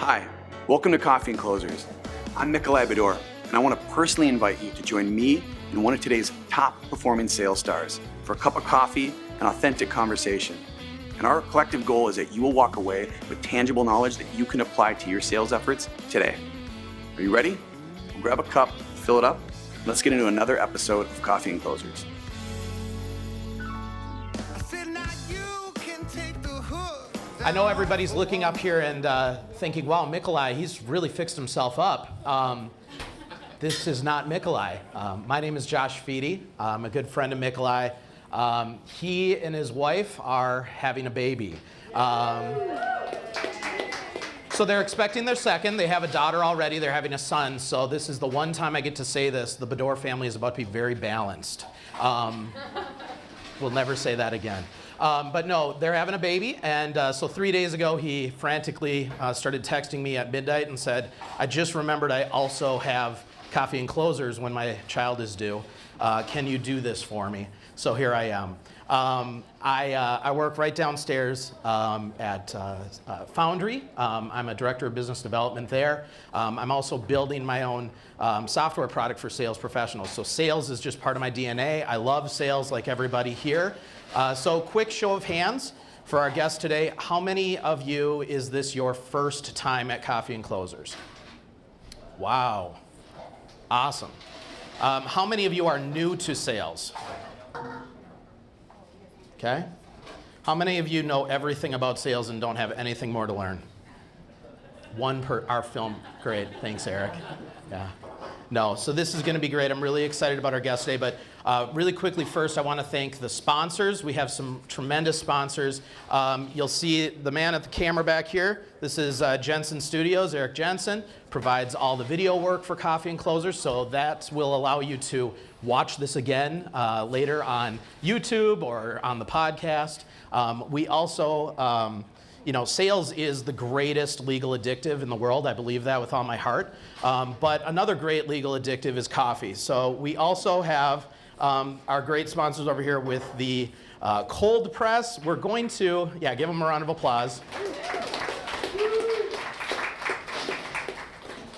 Hi, welcome to Coffee and Closers. I'm Nikolai Bedore, and I want to personally invite you to join me and one of today's top performing sales stars for a cup of coffee and authentic conversation. And our collective goal is that you will walk away with tangible knowledge that you can apply to your sales efforts today. Are you ready? We'll grab a cup, fill it up, and let's get into another episode of Coffee and Closers. I know everybody's looking up here and thinking, wow, Nikolai, he's really fixed himself up. This is not Nikolai. My name is Josh Feedy. I'm a good friend of Nikolai. He and his wife are having a baby. So they're expecting their second. They have a daughter already. They're having a son. So this is the one time I get to say this. The Bedore family is about to be very balanced. We'll never say that again. But no, they're having a baby, and so 3 days ago he frantically started texting me at midnight and said, I just remembered I also have Coffee and Closers when my child is due. Can you do this for me? So here I am. I work right downstairs at Foundry. I'm a director of business development there. I'm also building my own software product for sales professionals. So sales is just part of my DNA. I love sales like everybody here. So quick show of hands for our guest today. How many of you is this your first time at Coffee and Closers? Wow. Awesome. How many of you are new to sales? Okay. How many of you know everything about sales and don't have anything more to learn? One per our film. Great. Thanks, Eric. Yeah. No, so this is going to be great. I'm really excited about our guest today, but really quickly first I want to thank the sponsors. We have some tremendous sponsors. You'll see the man at the camera back here. This is Jensen Studios. Eric Jensen provides all the video work for Coffee and Closers, so that will allow you to watch this again later on YouTube or on the podcast. We also sales is the greatest legal addictive in the world. I believe that with all my heart. But another great legal addictive is coffee. So we also have our great sponsors over here with the cold press. We're going to, give them a round of applause.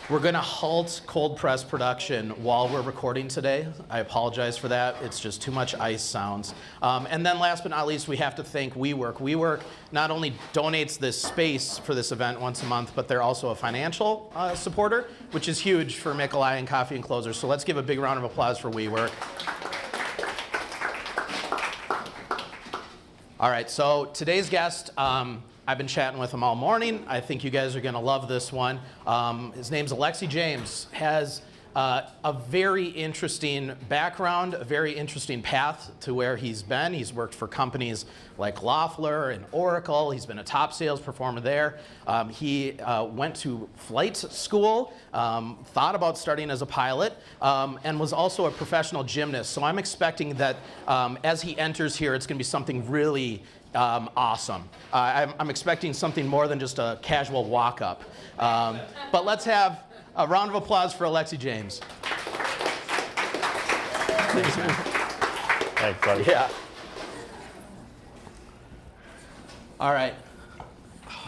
We're going to halt cold press production while we're recording today. I apologize for that. It's just too much ice sounds. And then last but not least, we have to thank WeWork. WeWork not only donates this space for this event once a month, but they're also a financial supporter, which is huge for Nikolai and Coffee and Closers. So let's give a big round of applause for WeWork. All right, so today's guest, I've been chatting with him all morning. I think you guys are going to love this one. His name's Alexis James. Has a very interesting background, a very interesting path to where he's been. He's worked for companies like Loeffler and Oracle. He's been a top sales performer there. He went to flight school, thought about starting as a pilot, and was also a professional gymnast. So I'm expecting that as he enters here, it's going to be something really awesome. I'm expecting something more than just a casual walk-up. But let's have a round of applause for Alexis James. Thanks, man. Thanks, buddy. Yeah. All right.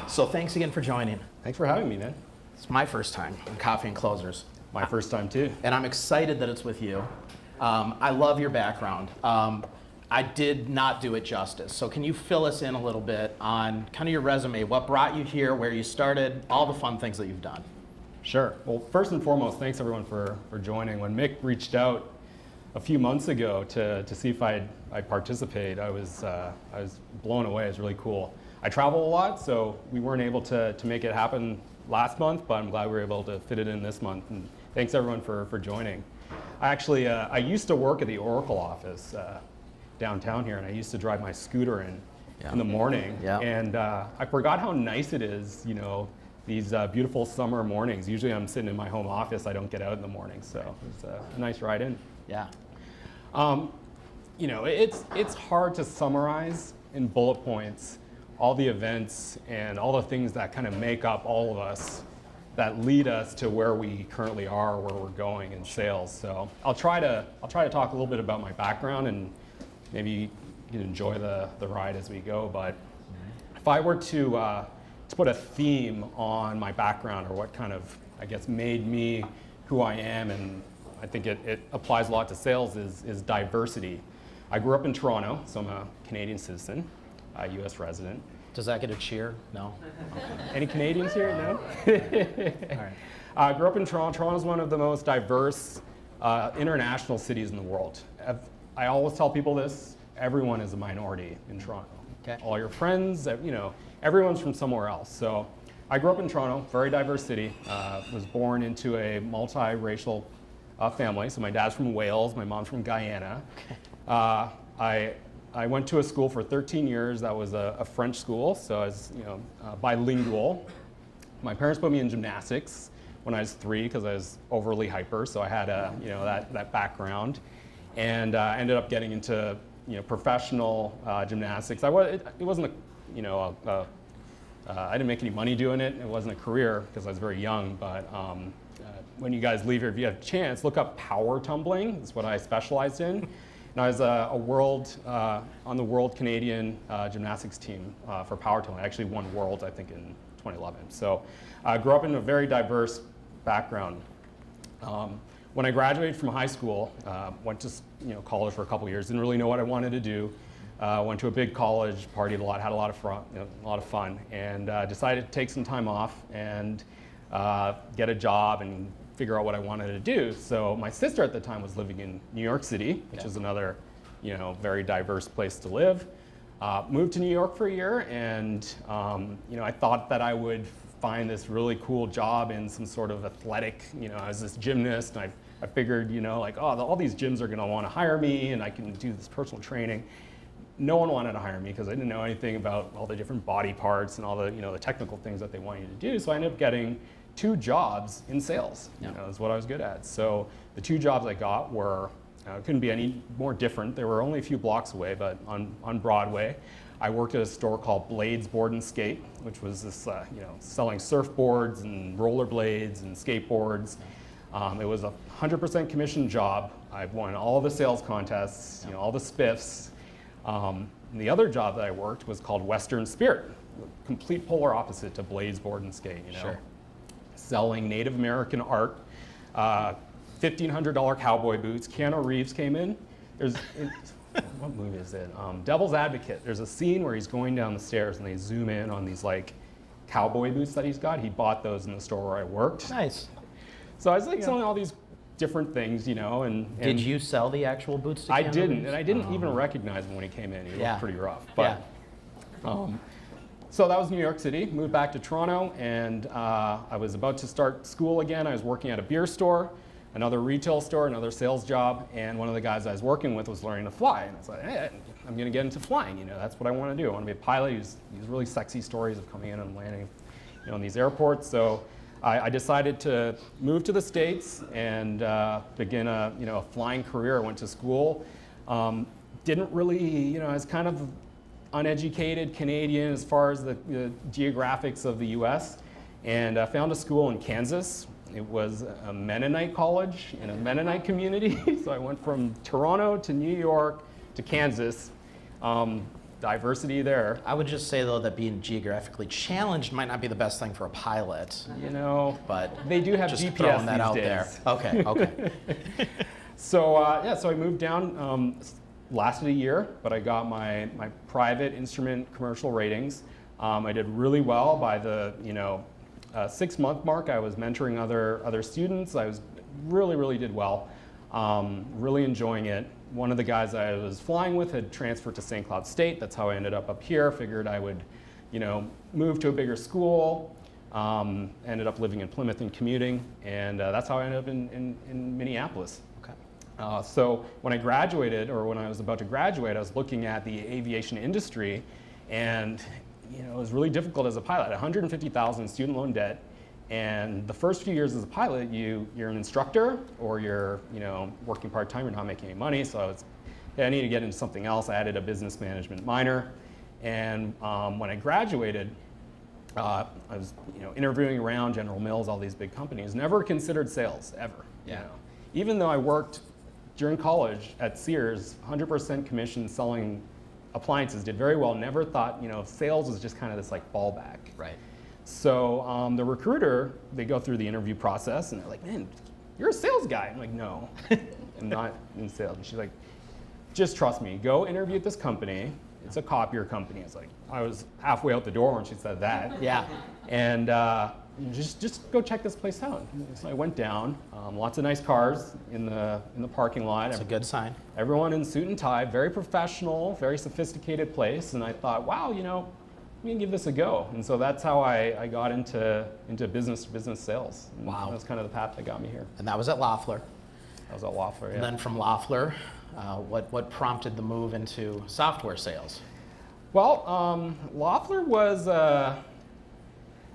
So thanks again for joining. Thanks for having me, man. It's my first time on Coffee and Closers. My first time, too. And I'm excited that it's with you. I love your background. I did not do it justice. So can you fill us in a little bit on kind of your resume, what brought you here, where you started, all the fun things that you've done? Sure. Well, first and foremost, thanks everyone for joining. When Mick reached out a few months ago to see if I'd participate, I was blown away. It was really cool. I travel a lot, so we weren't able to make it happen last month, but I'm glad we were able to fit it in this month. And thanks everyone for joining. I used to work at the Oracle office downtown here, and I used to drive my scooter in the morning. Yeah. And I forgot how nice it is, these beautiful summer mornings. Usually I'm sitting in my home office. I don't get out in the morning, so it's a nice ride in. Yeah. It's hard to summarize in bullet points all the events and all the things that kind of make up all of us that lead us to where we currently are, where we're going in sales. So I'll try to talk a little bit about my background, and maybe you can enjoy the ride as we go. But if I were to put a theme on my background, or what kind of, I guess, made me who I am, and I think it applies a lot to sales, is diversity. I grew up in Toronto, so I'm a Canadian citizen, a US resident. Does that get a cheer? No? Any Canadians here? No? All right. I grew up in Toronto. Toronto is one of the most diverse international cities in the world. I always tell people this, everyone is a minority in Toronto. Okay. All your friends, everyone's from somewhere else. So I grew up in Toronto, very diverse city. Was born into a multiracial family. So my dad's from Wales, my mom's from Guyana. Okay. I went to a school for 13 years. That was a French school, so I was bilingual. My parents put me in gymnastics when I was 3 because I was overly hyper, so I had that background, and I ended up getting into professional gymnastics. It wasn't I didn't make any money doing it. It wasn't a career because I was very young, but when you guys leave here, if you have a chance, look up power tumbling. That's what I specialized in. And I was on the World Canadian gymnastics team for power tumbling. I actually won Worlds, I think, in 2011. So I grew up in a very diverse background. When I graduated from high school, went to college for a couple years, didn't really know what I wanted to do. Went to a big college, partied a lot, had a lot of fun, and decided to take some time off and get a job and figure out what I wanted to do. So my sister at the time was living in New York City, which is another, very diverse place to live. Moved to New York for a year, and I thought that I would find this really cool job in some sort of athletic. I was this gymnast, and I figured, all these gyms are going to want to hire me, and I can do this personal training. No one wanted to hire me because I didn't know anything about all the different body parts and all the the technical things that they want you to do. So I ended up getting 2 jobs in sales. Is what I was good at. So the 2 jobs I got were couldn't be any more different. They were only a few blocks away, but on Broadway. I worked at a store called Blades Board and Skate, which was this selling surfboards and rollerblades and skateboards. It was a 100% commission job. I've won all the sales contests, all the spiffs. And the other job that I worked was called Western Spirit, complete polar opposite to Blades Board and Skate. Sure. Selling Native American art, $1,500 cowboy boots. Keanu Reeves came in. What movie is it? Devil's Advocate. There's a scene where he's going down the stairs and they zoom in on these cowboy boots that he's got. He bought those in the store where I worked. Nice. So I was selling all these different things, and did you sell the actual boots to I Keanu didn't, Reeves? and I didn't even recognize him when he came in. He looked pretty rough. But, yeah. So that was New York City. Moved back to Toronto, and I was about to start school again. I was working at a beer store, another retail store, another sales job, and one of the guys I was working with was learning to fly. And I was like, hey, I'm going to get into flying. That's what I want to do. I want to be a pilot. These really sexy stories of coming in and landing, in these airports. So I decided to move to the States and begin a flying career. I went to school. Didn't really, I was kind of uneducated Canadian as far as the geographics of the US, and I found a school in Kansas. It was a Mennonite college in a Mennonite community. So I went from Toronto to New York to Kansas. Diversity there. I would just say, though, that being geographically challenged might not be the best thing for a pilot. But they do have just GPS throwing that these out days. there. Okay. So so I moved down. Lasted a year, but I got my private instrument commercial ratings. I did really well. By the 6-month mark, I was mentoring other students. I really did well. Really enjoying it. One of the guys I was flying with had transferred to St. Cloud State. That's how I ended up here. Figured I would, move to a bigger school. Ended up living in Plymouth and commuting, and that's how I ended up in Minneapolis. Okay. So when I graduated, or when I was about to graduate, I was looking at the aviation industry, and it was really difficult as a pilot. $150,000 student loan debt, and the first few years as a pilot, you're an instructor, or you're working part time. You're not making any money. So I need to get into something else. I added a business management minor, and when I graduated, I was interviewing around General Mills, all these big companies. Never considered sales ever. Even though I worked during college at Sears, 100% commission selling appliances, did very well. Never thought sales was just kind of this fallback. Right. So the recruiter, they go through the interview process and they're like, man, you're a sales guy. I'm like, no, I'm not in sales. And she's like, just trust me, go interview at this company. It's a copier company. It's like, I was halfway out the door when she said that. Yeah. And just go check this place out. So I went down, lots of nice cars in the parking lot. That's a good sign. Everyone in suit and tie, very professional, very sophisticated place. And I thought, wow, you know, let me give this a go. And so that's how I got into business sales. And wow. That's kind of the path that got me here. And that was at Loeffler. I was at Loeffler, yeah. And then from Loeffler, what prompted the move into software sales? Well, Loeffler was, that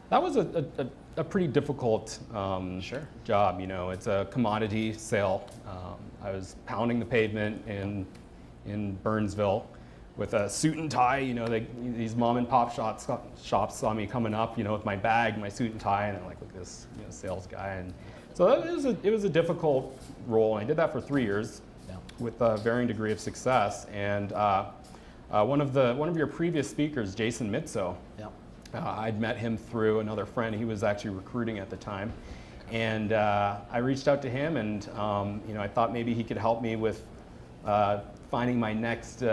was a pretty difficult job. You know, it's a commodity sale. I was pounding the pavement in Burnsville with a suit and tie. You know, these mom and pop shops saw me coming up, you know, with my bag, my suit and tie, and they're like, look at this, you know, sales guy. And so it was a difficult role. And I did that for 3 years with a varying degree of success. And one of your previous speakers, Jason Mitzo, I'd met him through another friend. He was actually recruiting at the time. And I reached out to him, and you know, I thought maybe he could help me with finding my next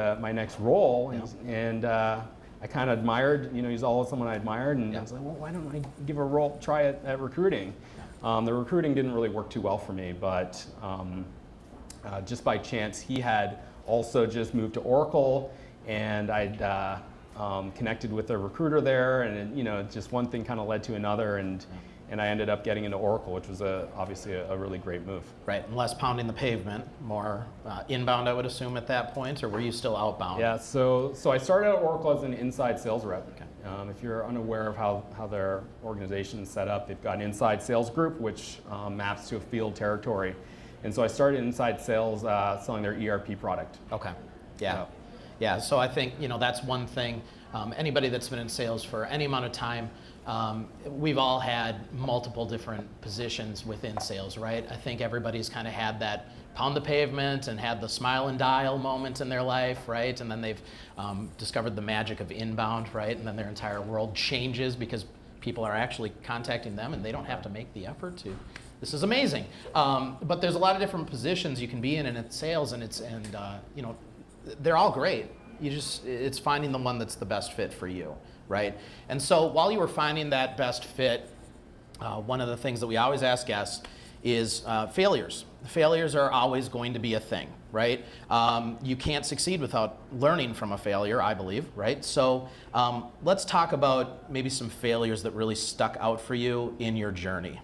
role. And I kind of admired, you know, he's always someone I admired, and I was like, well, why don't I give a try at recruiting? The recruiting didn't really work too well for me, but just by chance, he had also just moved to Oracle, and I'd connected with a recruiter there, and you know, just one thing kind of led to another, and I ended up getting into Oracle, which was obviously a really great move. Right, and less pounding the pavement, more inbound, I would assume at that point, or were you still outbound? Yeah, so I started at Oracle as an inside sales rep. Okay. If you're unaware of how their organization is set up, they've got an inside sales group, which maps to a field territory. And so I started inside sales selling their ERP product. Okay, yeah. Yeah, so I think, you know, that's one thing. Anybody that's been in sales for any amount of time, we've all had multiple different positions within sales, right? I think everybody's kind of had that pound the pavement and had the smile and dial moment in their life, right? And then they've discovered the magic of inbound, right? And then their entire world changes because people are actually contacting them and they don't have to make the effort to. This is amazing. But there's a lot of different positions you can be in it's sales, and you know, they're all great. It's finding the one that's the best fit for you, right? And so while you were finding that best fit, one of the things that we always ask guests is failures. Failures are always going to be a thing, right? You can't succeed without learning from a failure, I believe, right? So let's talk about maybe some failures that really stuck out for you in your journey.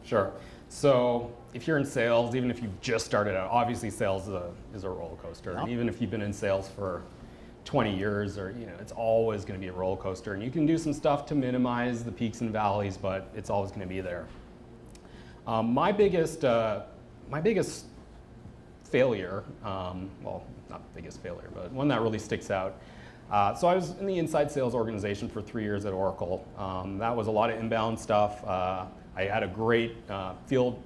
Sure. So if you're in sales, even if you've just started out, obviously sales is a roller coaster. And even if you've been in sales for 20 years, or you know, it's always going to be a roller coaster. And you can do some stuff to minimize the peaks and valleys, but it's always going to be there. My biggest failure, well, not biggest failure, but one that really sticks out. So I was in the inside sales organization for 3 years at Oracle. That was a lot of inbound stuff. I had a great field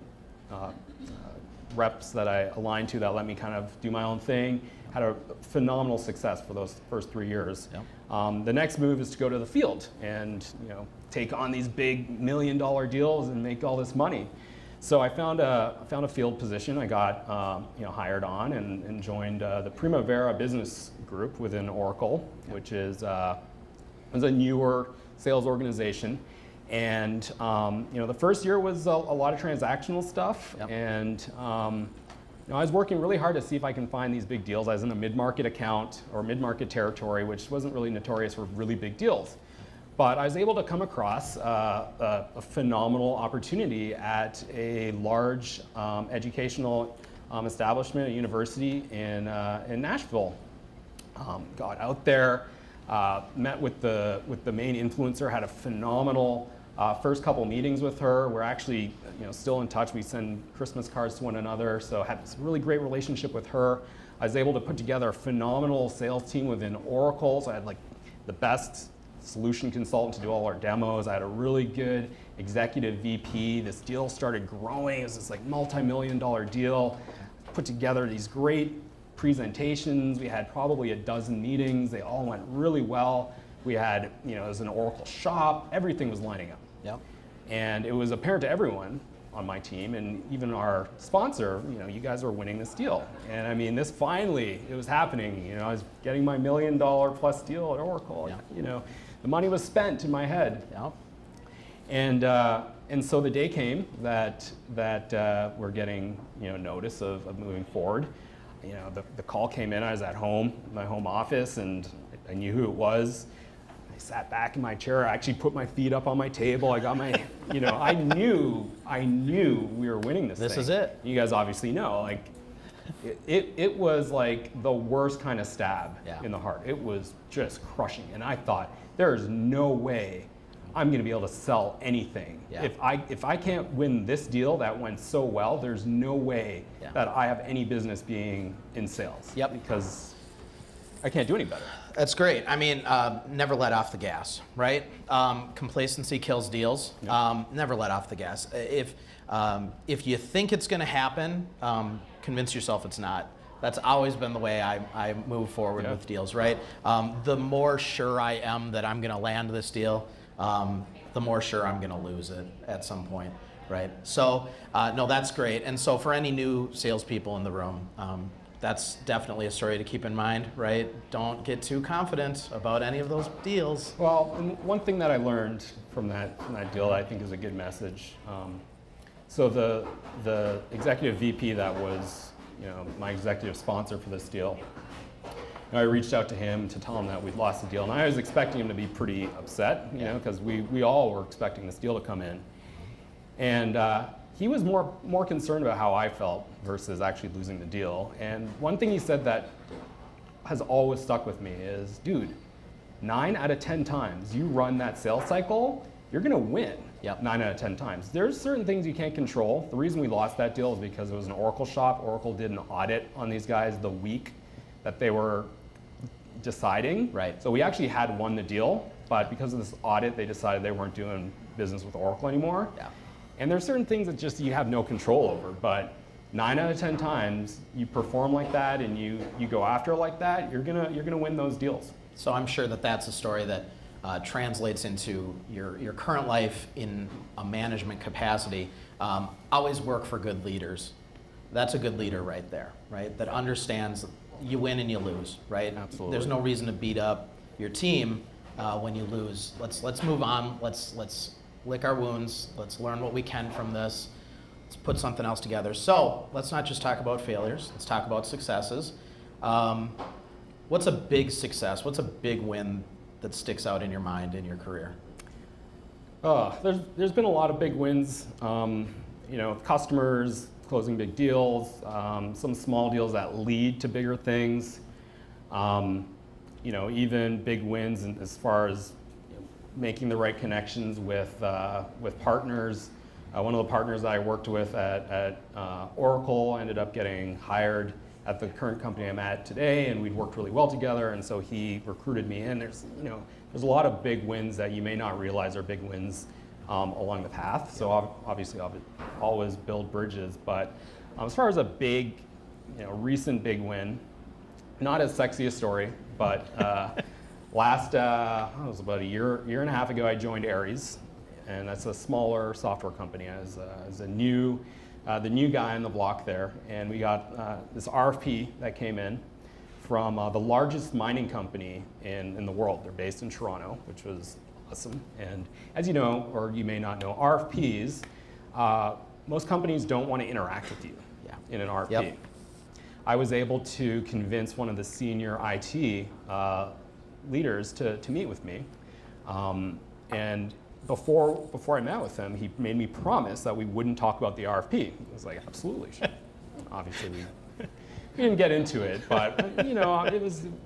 reps that I aligned to that let me kind of do my own thing. Had a phenomenal success for those first 3 years. Yep. The next move is to go to the field and, you know, take on these big $1 million deals and make all this money. So I found a field position. I got you know, hired on and joined the Primavera business group within Oracle, yep, which is a newer sales organization. And you know, the first year was a lot of transactional stuff, yep, and you know, I was working really hard to see if I can find these big deals. I was in a mid-market account or mid-market territory, which wasn't really notorious for really big deals. But I was able to come across a phenomenal opportunity at a large educational establishment, a university in Nashville. Got out there, met with the main influencer, had a phenomenal first couple meetings with her. We're actually, you know, still in touch. We send Christmas cards to one another, so had this really great relationship with her. I was able to put together a phenomenal sales team within Oracle. So I had like the best solution consultant to do all our demos. I had a really good executive VP. This deal started growing. It was this like multi-million-dollar deal. Put together these great presentations. We had probably a dozen meetings. They all went really well. We had, it was an Oracle shop. Everything was lining up. Yep. And it was apparent to everyone on my team, and even our sponsor, you guys were winning this deal. And I mean, this finally, it was happening. I was getting my $1 million plus deal at Oracle. Yeah. The money was spent in my head. Yep. And so the day came that we're getting notice of moving forward. The call came in. I was at home, my home office, and I knew who it was. I sat back in my chair. I actually put my feet up on my table. I got my, I knew we were winning this thing. This is it. You guys obviously know, like, it was like the worst kind of stab in the heart. It was just crushing. And I thought, there is no way I'm going to be able to sell anything. Yeah. If I can't win this deal that went so well, there's no way that I have any business being in sales. Yep. Because I can't do any better. That's great. I mean, never let off the gas, right? Complacency kills deals. Yep. Never let off the gas. If you think it's going to happen, convince yourself it's not. That's always been the way I move forward with deals, right? The more sure I am that I'm going to land this deal, the more sure I'm going to lose it at some point, right? So, no, that's great. And so for any new salespeople in the room, that's definitely a story to keep in mind, right? Don't get too confident about any of those deals. Well, and one thing that I learned from that deal that I think is a good message. So the executive VP that was, my executive sponsor for this deal, I reached out to him to tell him that we'd lost the deal, and I was expecting him to be pretty upset, because we all were expecting this deal to come in, and he was more concerned about how I felt versus actually losing the deal. And one thing he said that has always stuck with me is, dude, 9 out of 10 times you run that sales cycle, you're going to win. Yep. 9 out of 10 times. There's certain things you can't control. The reason we lost that deal is because it was an Oracle shop. Oracle did an audit on these guys the week that they were deciding. Right. So we actually had won the deal, but because of this audit, they decided they weren't doing business with Oracle anymore. Yeah. And there's certain things that just you have no control over, but 9 out of 10 times you perform like that and you go after it like that, you're gonna win those deals. So I'm sure that that's a story that translates into your current life in a management capacity. Always work for good leaders. That's a good leader right there, right? That understands you win and you lose, right? Absolutely. There's no reason to beat up your team when you lose. Let's move on. Let's lick our wounds. Let's learn what we can from this. Let's put something else together. So let's not just talk about failures. Let's talk about successes. What's a big success? What's a big win that sticks out in your mind in your career? There's been a lot of big wins. Customers closing big deals, some small deals that lead to bigger things. Even big wins as far as making the right connections with partners. One of the partners that I worked with at Oracle ended up getting hired at the current company I'm at today, and we'd worked really well together, and so he recruited me in. There's a lot of big wins that you may not realize are big wins along the path. So obviously I'll always build bridges, but as far as a big, recent big win, not as sexy a story, but it was about a year and a half ago, I joined Aries, and that's a smaller software company. I was the new guy on the block there, and we got this RFP that came in from the largest mining company in the world. They're based in Toronto, which was awesome. And as you know, or you may not know, RFPs, most companies don't want to interact with you in an RFP. Yep. I was able to convince one of the senior IT leaders to meet with me. And before I met with him, he made me promise that we wouldn't talk about the RFP. I was like, absolutely. Obviously, we didn't get into it, but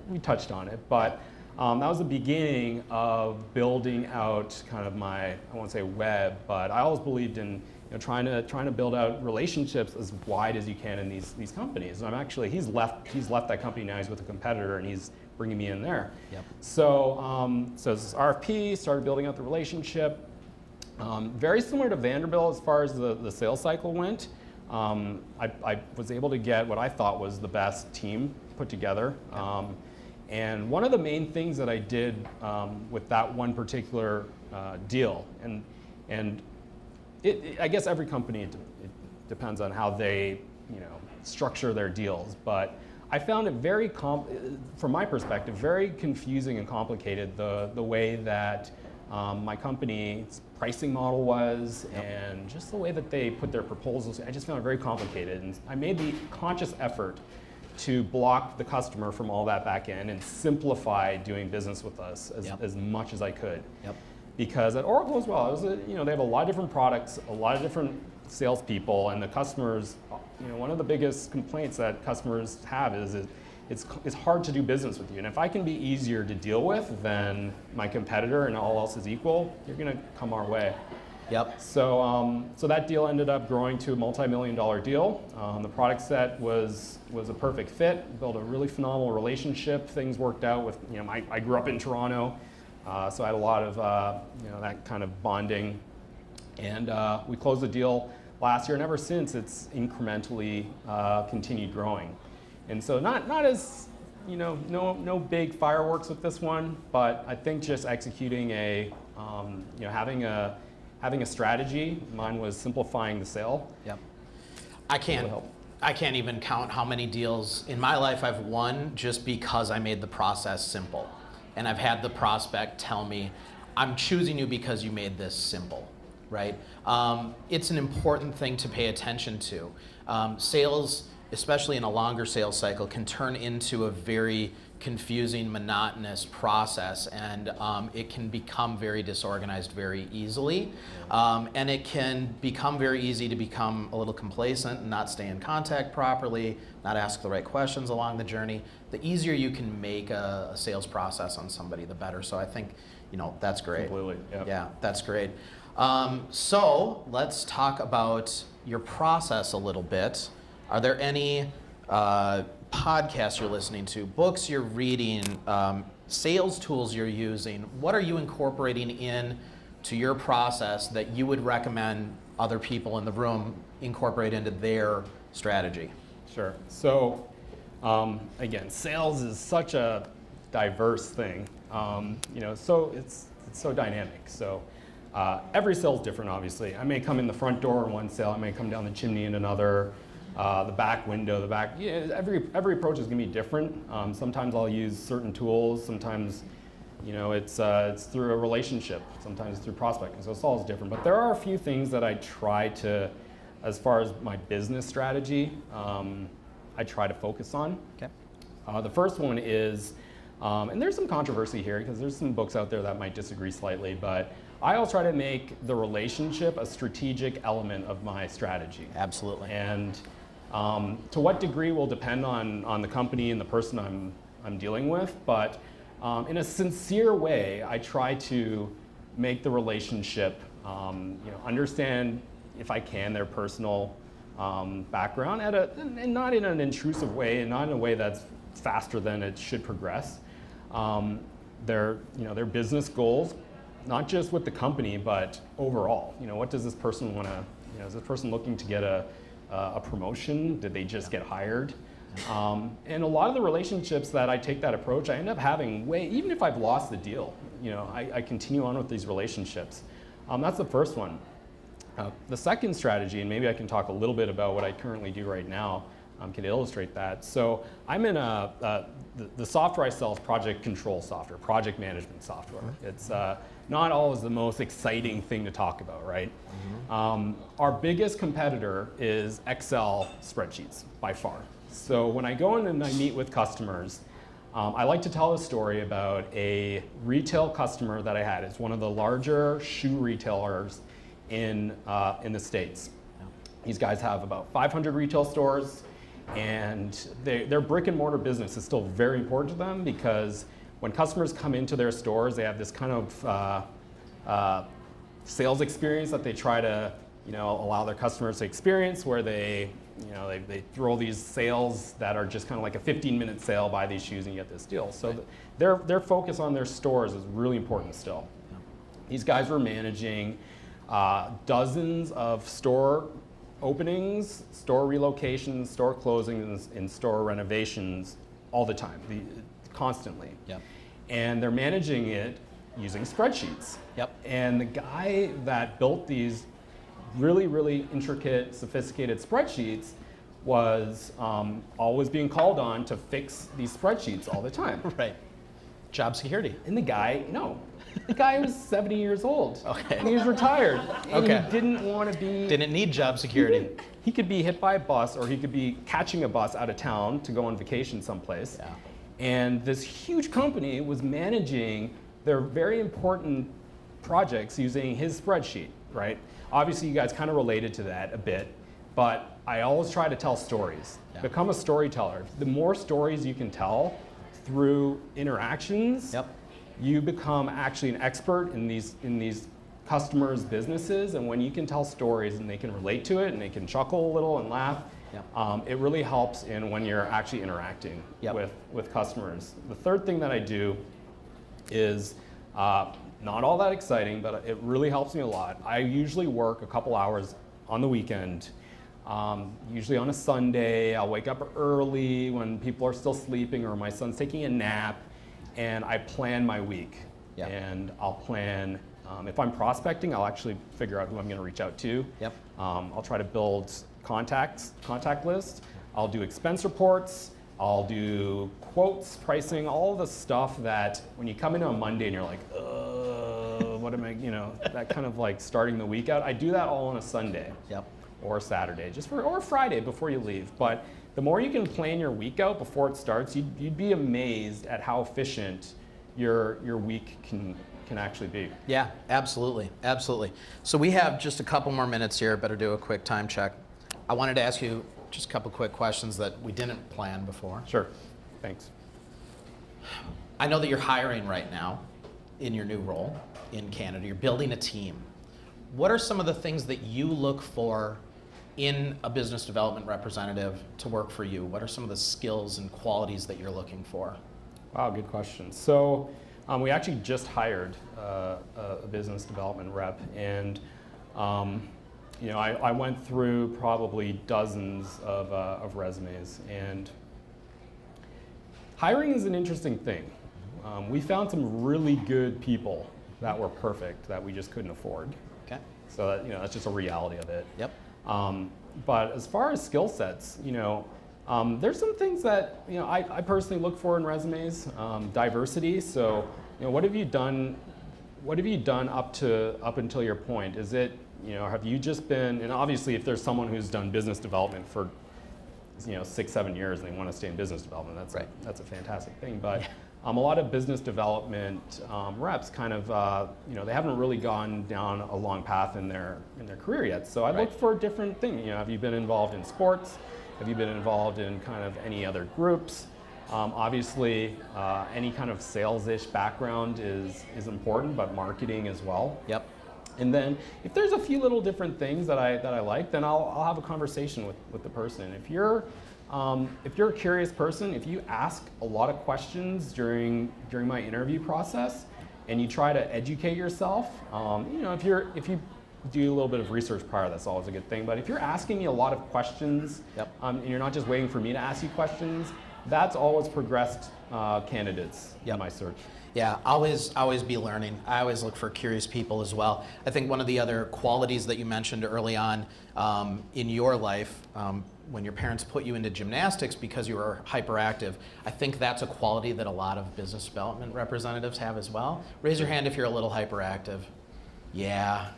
we touched on it. But that was the beginning of building out kind of my, I won't say web, but I always believed in trying to build out relationships as wide as you can in these companies. And he's left that company now. He's with a competitor, and he's bringing me in there. Yep. So this RFP, started building out the relationship. Very similar to Vanderbilt as far as the sales cycle went. I was able to get what I thought was the best team put together. And one of the main things that I did with that one particular deal, and I guess every company, it depends on how they structure their deals, but I found it very, from my perspective, very confusing and complicated the way that my company's pricing model was, and just the way that they put their proposals. I just found it very complicated, and I made the conscious effort to block the customer from all that back end and simplify doing business with us as much as I could. Because at Oracle as well, they have a lot of different products, a lot of different salespeople, and the customers, one of the biggest complaints that customers have is it's hard to do business with you. And if I can be easier to deal with than my competitor and all else is equal, you're going to come our way. So that deal ended up growing to a multi-million-dollar deal. The product set was a perfect fit, built a really phenomenal relationship. Things worked out with, I grew up in Toronto, so I had a lot of that kind of bonding. And we closed the deal last year, and ever since it's incrementally continued growing. And so not as, no big fireworks with this one, but I think just executing having a strategy. Mine was simplifying the sale. I can't even count how many deals in my life I've won just because I made the process simple. And I've had the prospect tell me, I'm choosing you because you made this simple, right? It's an important thing to pay attention to. Sales, especially in a longer sales cycle, can turn into a very confusing, monotonous process, and it can become very disorganized very easily. And it can become very easy to become a little complacent and not stay in contact properly, not ask the right questions along the journey. The easier you can make a sales process on somebody, the better. So I think, that's great. Completely, yeah, that's great. So let's talk about your process a little bit. Are there any podcasts you're listening to, books you're reading, sales tools you're using? What are you incorporating in to your process that you would recommend other people in the room incorporate into their strategy? Sure. So again, sales is such a diverse thing. So it's so dynamic. So every sale is different, obviously. I may come in the front door in one sale, I may come down the chimney in another. The back window, every approach is going to be different. Sometimes I'll use certain tools. Sometimes, it's through a relationship. Sometimes it's through prospecting. So it's all different. But there are a few things that I try to, as far as my business strategy, I try to focus on. The first one is, and there's some controversy here because there's some books out there that might disagree slightly, but I always try to make the relationship a strategic element of my strategy. Absolutely. And to what degree will depend on the company and the person I'm dealing with, but in a sincere way, I try to make the relationship, understand, if I can, their personal background and not in an intrusive way, and not in a way that's faster than it should progress. Their business goals, not just with the company, but overall. What does this person want to? Is this person looking to get a promotion? Did they just get hired? And a lot of the relationships that I take that approach, I end up having even if I've lost the deal, I continue on with these relationships. That's the first one. The second strategy, and maybe I can talk a little bit about what I currently do right now, can illustrate that. So I'm in the software I sell is project control software, project management software. It's not always the most exciting thing to talk about, right? Our biggest competitor is Excel spreadsheets by far. So when I go in and I meet with customers, I like to tell a story about a retail customer that I had. It's one of the larger shoe retailers in the States. These guys have about 500 retail stores, and their brick and mortar business is still very important to them because when customers come into their stores, they have this kind of sales experience that they try to allow their customers to experience, where they throw these sales that are just kind of like a 15-minute sale, buy these shoes and you get this deal. So their focus on their stores is really important still. These guys were managing dozens of store openings, store relocations, store closings, and store renovations all the time. constantly. Yep. And they're managing it using spreadsheets. Yep. And the guy that built these really, really intricate, sophisticated spreadsheets was always being called on to fix these spreadsheets all the time. Right. Job security. And the guy was 70 years old. Okay. And he was retired. And Okay. he didn't want to be... Didn't need job security. He could be hit by a bus, or he could be catching a bus out of town to go on vacation someplace. Yeah. And this huge company was managing their very important projects using his spreadsheet, right? Obviously, you guys kind of related to that a bit, but I always try to tell stories. Yeah. Become a storyteller. The more stories you can tell through interactions, Yep. you become actually an expert in these customers' businesses. And when you can tell stories and they can relate to it and they can chuckle a little and laugh, Yep. it really helps in when you're actually interacting Yep. with customers. The third thing that I do is not all that exciting, but it really helps me a lot. I usually work a couple hours on the weekend. Usually on a Sunday. I'll wake up early when people are still sleeping or my son's taking a nap, and I plan my week. Yep. And I'll plan, if I'm prospecting, I'll actually figure out who I'm going to reach out to. Yep. I'll try to build contact list. I'll do expense reports. I'll do quotes, pricing, all the stuff that when you come in on Monday and you're like, what am I, that kind of like starting the week out. I do that all on a Sunday. Yep. Or Saturday, or Friday before you leave. But the more you can plan your week out before it starts, you'd be amazed at how efficient your week can actually be. Yeah, absolutely, absolutely. So we have just a couple more minutes here. Better do a quick time check. I wanted to ask you just a couple quick questions that we didn't plan before. Sure, thanks. I know that you're hiring right now in your new role in Canada. You're building a team. What are some of the things that you look for in a business development representative to work for you? What are some of the skills and qualities that you're looking for? Wow, good question. So we actually just hired a business development rep, and I went through probably dozens of resumes, and hiring is an interesting thing. We found some really good people that were perfect that we just couldn't afford. Okay. So that's just a reality of it. Yep. But as far as skill sets, there's some things that I personally look for in resumes. Diversity. So what have you done? What have you done up until your point? Is it have you just been? And obviously, if there's someone who's done business development for 6-7 years and they want to stay in business development, that's a fantastic thing. But a lot of business development reps kind of they haven't really gone down a long path in their career yet. So I look for a different thing. Have you been involved in sports? Have you been involved in kind of any other groups? Obviously, any kind of sales-ish background is important, but marketing as well. Yep. And then if there's a few little different things that I like, then I'll have a conversation with the person. If you're a curious person, if you ask a lot of questions during my interview process, and you try to educate yourself, if you do a little bit of research prior, that's always a good thing. But if you're asking me a lot of questions, and you're not just waiting for me to ask you questions, that's always progressed candidates in my search. Yeah, always be learning. I always look for curious people as well. I think one of the other qualities that you mentioned early on in your life, when your parents put you into gymnastics because you were hyperactive, I think that's a quality that a lot of business development representatives have as well. Raise your hand if you're a little hyperactive. Yeah,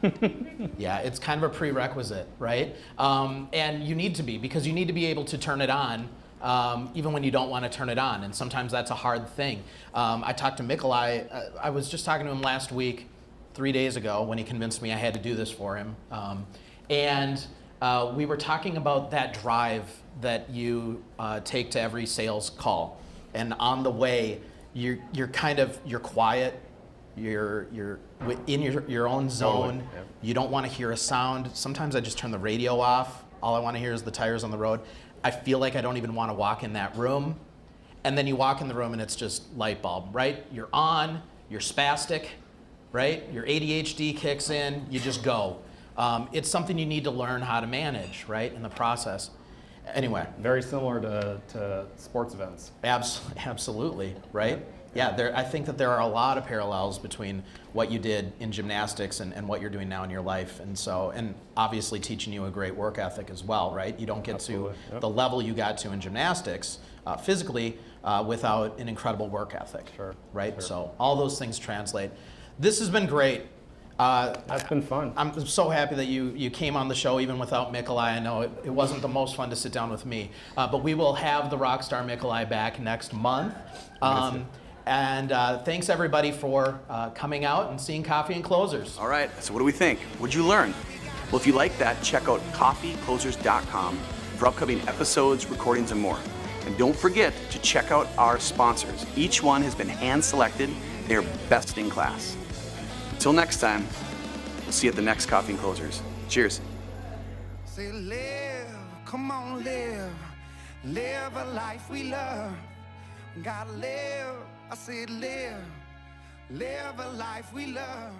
yeah, it's kind of a prerequisite, right? And you need to be, because you need to be able to turn it on even when you don't want to turn it on, and sometimes that's a hard thing. I talked to Nikolai, I was just talking to him last week, 3 days ago, when he convinced me I had to do this for him. And we were talking about that drive that you take to every sales call. And on the way, you're quiet, you're in your own zone. Totally. Yeah. You don't want to hear a sound. Sometimes I just turn the radio off. All I want to hear is the tires on the road. I feel like I don't even want to walk in that room. And then you walk in the room and it's just light bulb, right? You're on, you're spastic, right? Your ADHD kicks in, you just go. It's something you need to learn how to manage, right, in the process. Anyway. Very similar to sports events. Absolutely, right? Yeah, I think that there are a lot of parallels between what you did in gymnastics and what you're doing now in your life. And obviously teaching you a great work ethic as well, right? You don't get to the level you got to in gymnastics physically without an incredible work ethic, right? Sure. So all those things translate. This has been great. That's been fun. I'm so happy that you came on the show even without Mikolai. I know it wasn't the most fun to sit down with me, but we will have the Rockstar Mikolai back next month. And thanks everybody for coming out and seeing Coffee and Closers. All right, so what do we think? What'd you learn? Well, if you like that, check out coffeeclosers.com for upcoming episodes, recordings, and more. And don't forget to check out our sponsors. Each one has been hand-selected. They're best in class. Until next time, we'll see you at the next Coffee and Closers. Cheers. Say live, come on live a life we love. Gotta live, I said live a life we love.